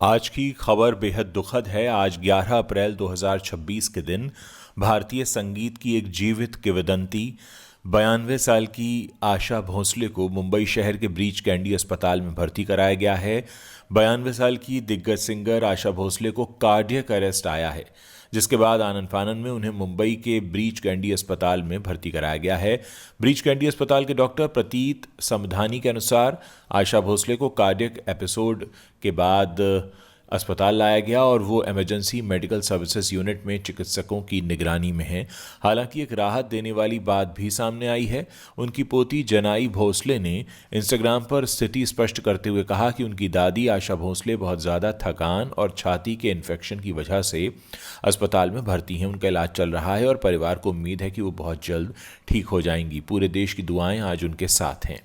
आज की खबर बेहद दुखद है। आज 11 अप्रैल 2026 के दिन भारतीय संगीत की एक जीवित किंवदंती 92 साल की आशा भोसले को मुंबई शहर के ब्रीच कैंडी अस्पताल में भर्ती कराया गया है। 92 साल की दिग्गज सिंगर आशा भोसले को कार्डियक अरेस्ट आया है, जिसके बाद आनन फानन में उन्हें मुंबई के ब्रीच कैंडी अस्पताल में भर्ती कराया गया है। ब्रीच कैंडी अस्पताल के डॉक्टर प्रतीत समधानी के अनुसार आशा भोसले को कार्डियक एपिसोड के बाद अस्पताल लाया गया और वो इमरजेंसी मेडिकल सर्विसेज यूनिट में चिकित्सकों की निगरानी में है। हालांकि एक राहत देने वाली बात भी सामने आई है। उनकी पोती जनाई भोसले ने इंस्टाग्राम पर स्थिति स्पष्ट करते हुए कहा कि उनकी दादी आशा भोसले बहुत ज़्यादा थकान और छाती के इन्फेक्शन की वजह से अस्पताल में भर्ती हैं। उनका इलाज चल रहा है और परिवार को उम्मीद है कि वो बहुत जल्द ठीक हो जाएंगी। पूरे देश की दुआएं आज उनके साथ हैं।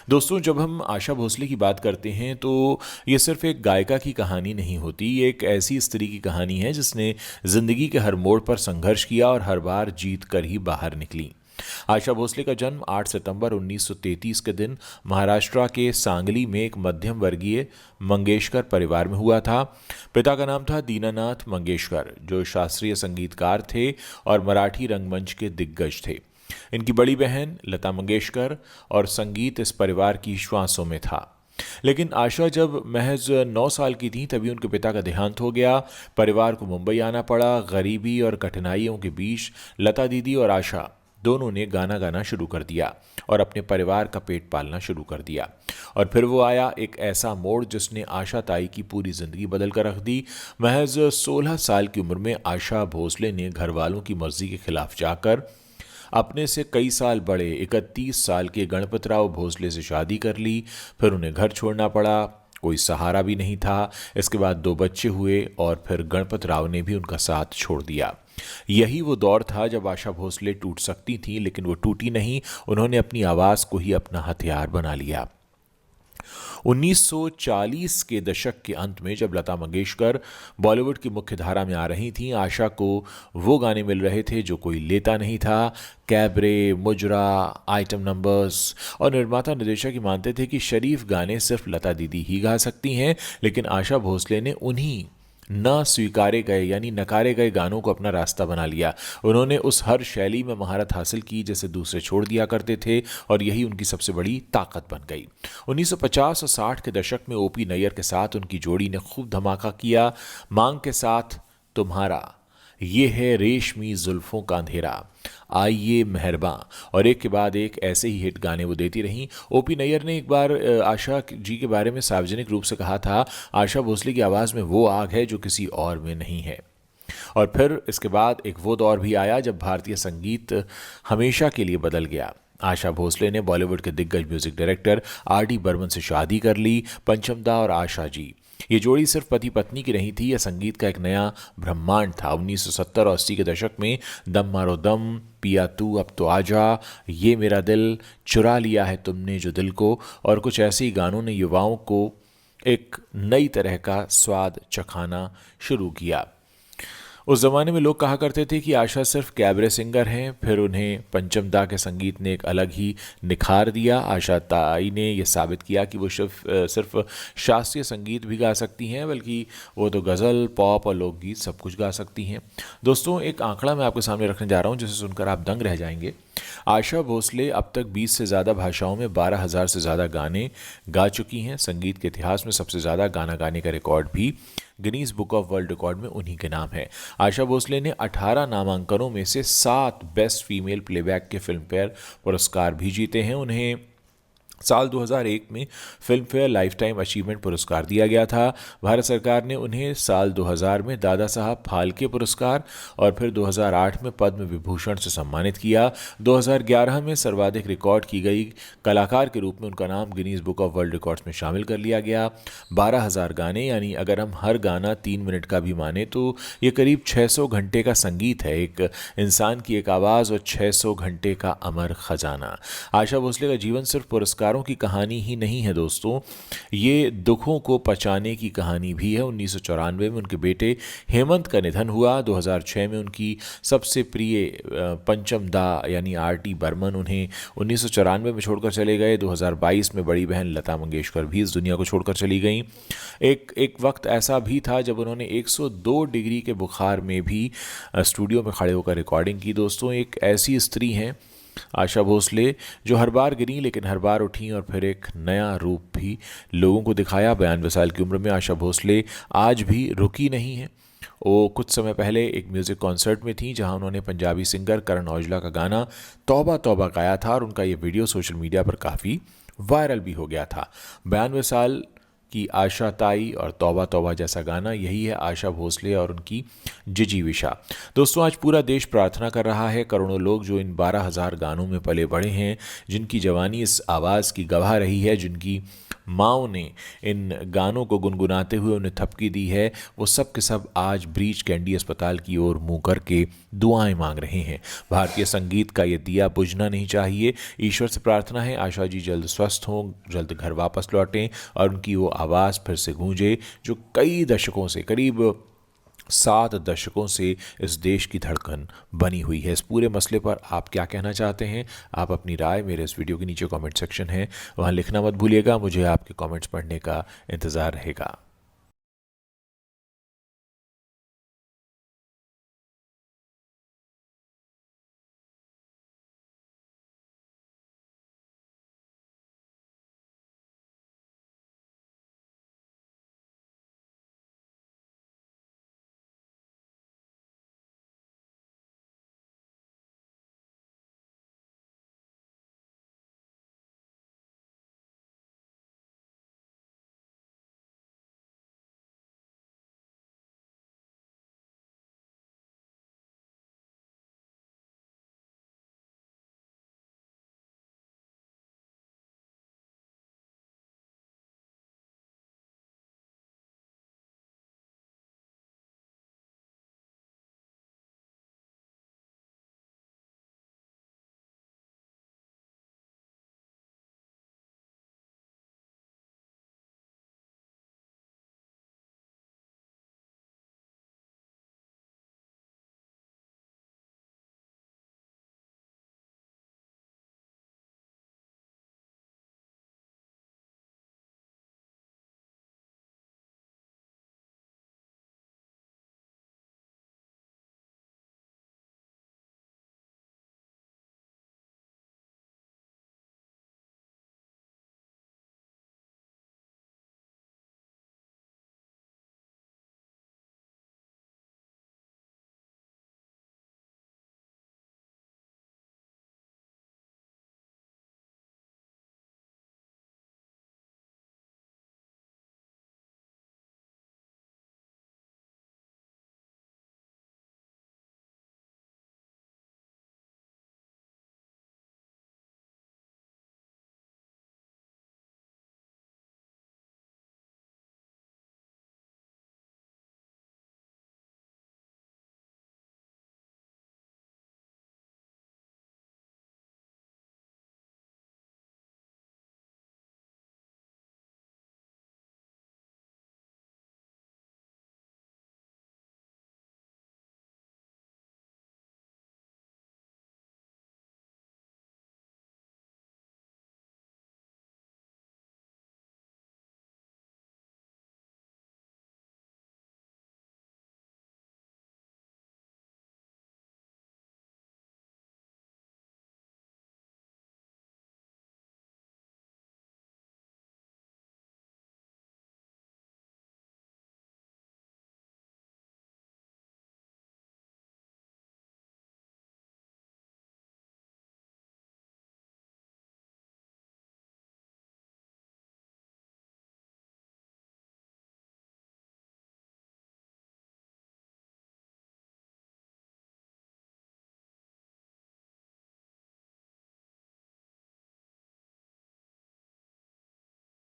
दोस्तों, जब हम आशा भोसले की बात करते हैं तो ये सिर्फ एक गायिका की कहानी नहीं होती, ये एक ऐसी स्त्री की कहानी है जिसने ज़िंदगी के हर मोड़ पर संघर्ष किया और हर बार जीत कर ही बाहर निकली। आशा भोसले का जन्म 8 सितंबर 1933 के दिन महाराष्ट्र के सांगली में एक मध्यम वर्गीय मंगेशकर परिवार में हुआ था। पिता का नाम था दीनानाथ मंगेशकर, जो शास्त्रीय संगीतकार थे और मराठी रंगमंच के दिग्गज थे। इनकी बड़ी बहन लता मंगेशकर और संगीत इस परिवार की श्वासों में था। लेकिन आशा जब महज 9 साल की थी तभी उनके पिता का देहांत हो गया। परिवार को मुंबई आना पड़ा। गरीबी और कठिनाइयों के बीच लता दीदी और आशा दोनों ने गाना गाना शुरू कर दिया और अपने परिवार का पेट पालना शुरू कर दिया। और फिर वो आया एक ऐसा मोड़ जिसने आशा ताई की पूरी जिंदगी बदल कर रख दी। महज 16 साल की उम्र में आशा भोसले ने घर वालों की मर्जी के खिलाफ जाकर अपने से कई साल बड़े 31 साल के गणपतराव भोसले से शादी कर ली। फिर उन्हें घर छोड़ना पड़ा, कोई सहारा भी नहीं था। इसके बाद 2 बच्चे हुए और फिर गणपतराव ने भी उनका साथ छोड़ दिया। यही वो दौर था जब आशा भोसले टूट सकती थी, लेकिन वो टूटी नहीं। उन्होंने अपनी आवाज़ को ही अपना हथियार बना लिया। 1940 के दशक के अंत में जब लता मंगेशकर बॉलीवुड की मुख्य धारा में आ रही थीं, आशा को वो गाने मिल रहे थे जो कोई लेता नहीं था। कैबरे, मुजरा, आइटम नंबर्स और निर्माता निर्देशक ही मानते थे कि शरीफ गाने सिर्फ लता दीदी ही गा सकती हैं, लेकिन आशा भोसले ने उन्हीं न स्वीकारे गए यानी नकारे गए गानों को अपना रास्ता बना लिया। उन्होंने उस हर शैली में महारत हासिल की जैसे दूसरे छोड़ दिया करते थे और यही उनकी सबसे बड़ी ताकत बन गई। 1950 और 60 के दशक में ओपी नैयर के साथ उनकी जोड़ी ने खूब धमाका किया। मांग के साथ तुम्हारा, ये है रेशमी जुल्फों का अंधेरा, आइए मेहरबां और एक के बाद एक ऐसे ही हिट गाने वो देती रहीं। ओपी नैयर ने एक बार आशा जी के बारे में सार्वजनिक रूप से कहा था, आशा भोसले की आवाज़ में वो आग है जो किसी और में नहीं है। और फिर इसके बाद एक वो दौर भी आया जब भारतीय संगीत हमेशा के लिए बदल गया। आशा भोसले ने बॉलीवुड के दिग्गज म्यूजिक डायरेक्टर R.D. बर्मन से शादी कर ली। पंचमदा और आशा जी, ये जोड़ी सिर्फ पति पत्नी की नहीं थी, यह संगीत का एक नया ब्रह्मांड था। 1970 और 80 के दशक में दम मारो दम, पिया तू अब तो आजा, ये मेरा दिल, चुरा लिया है तुमने जो दिल को और कुछ ऐसे ही गानों ने युवाओं को एक नई तरह का स्वाद चखाना शुरू किया। उस ज़माने में लोग कहा करते थे कि आशा सिर्फ कैबरे सिंगर हैं, फिर उन्हें पंचमदा के संगीत ने एक अलग ही निखार दिया। आशा ताई ने यह साबित किया कि वो सिर्फ शास्त्रीय संगीत भी गा सकती हैं, बल्कि वो तो गज़ल, पॉप और लोकगीत सब कुछ गा सकती हैं। दोस्तों, एक आंकड़ा मैं आपके सामने रखने जा रहा हूँ जिसे सुनकर आप दंग रह जाएंगे। आशा भोसले अब तक 20 से ज़्यादा भाषाओं में 12,000 से ज़्यादा गाने गा चुकी हैं। संगीत के इतिहास में सबसे ज़्यादा गाना गाने का रिकॉर्ड भी Guinness book of world record में उन्हीं के नाम है। आशा भोसले ने 18 नामांकनों में से 7 बेस्ट फीमेल प्लेबैक के फिल्म फेयर पुरस्कार भी जीते हैं। उन्हें साल 2001 में film fair life time achievement पुरस्कार दिया गया था। भारत सरकार ने उन्हें साल 2000 में दादा साहब फाल्के पुरस्कार और फिर 2008 में पद्म विभूषण से सम्मानित किया। 2011 में सर्वाधिक रिकॉर्ड की गई कलाकार के रूप में उनका नाम Guinness book of world records में शामिल कर लिया गया। 12,000 गाने, यानी अगर हम हर गाना 3 मिनट का भी माने तो ये करीब 600 घंटे का संगीत है। एक इंसान की एक आवाज़ और 600 घंटे का अमर खजाना। आशा भोसले का जीवन सिर्फ पुरस्कार कलाकारों की कहानी ही नहीं है दोस्तों, ये दुखों को पचाने की कहानी भी है। 1994 में उनके बेटे हेमंत का निधन हुआ। 2006 में उनकी सबसे प्रिय पंचम दा यानी आर.टी. बर्मन उन्हें 1994 में छोड़कर चले गए। 2022 में बड़ी बहन लता मंगेशकर भी इस दुनिया को छोड़कर चली गईं। एक वक्त ऐसा भी था जब उन्होंने 102 डिग्री के बुखार में भी स्टूडियो में खड़े होकर रिकॉर्डिंग की। दोस्तों, एक ऐसी स्त्री हैं आशा भोसले जो हर बार गिरी लेकिन हर बार उठी और फिर एक नया रूप भी लोगों को दिखाया। 92 साल की उम्र में आशा भोसले आज भी रुकी नहीं है। वो कुछ समय पहले एक म्यूज़िक कॉन्सर्ट में थी जहां उन्होंने पंजाबी सिंगर करण औजला का गाना तौबा तौबा गाया था और उनका ये वीडियो सोशल मीडिया पर काफ़ी वायरल भी हो गया था। 92 साल की आशा ताई और तौबा तौबा जैसा गाना, यही है आशा भोसले और उनकी जिजीविषा। दोस्तों, आज पूरा देश प्रार्थना कर रहा है। करोड़ों लोग जो इन 12,000 गानों में पले बड़े हैं, जिनकी जवानी इस आवाज़ की गवाह रही है, जिनकी माँओं ने इन गानों को गुनगुनाते हुए उन्हें थपकी दी है, वो सब के सब आज ब्रीच कैंडी अस्पताल की ओर मुंह करके दुआएं मांग रहे हैं। भारतीय संगीत का ये दिया बुझना नहीं चाहिए। ईश्वर से प्रार्थना है आशा जी जल्द स्वस्थ हों, जल्द घर वापस लौटें और उनकी वो आवाज़ फिर से गूंजे जो कई दशकों से, करीब 7 दशकों से इस देश की धड़कन बनी हुई है। इस पूरे मसले पर आप क्या कहना चाहते हैं? आप अपनी राय मेरे इस वीडियो के नीचे कमेंट सेक्शन है, वहाँ लिखना मत भूलिएगा। मुझे आपके कमेंट्स पढ़ने का इंतज़ार रहेगा।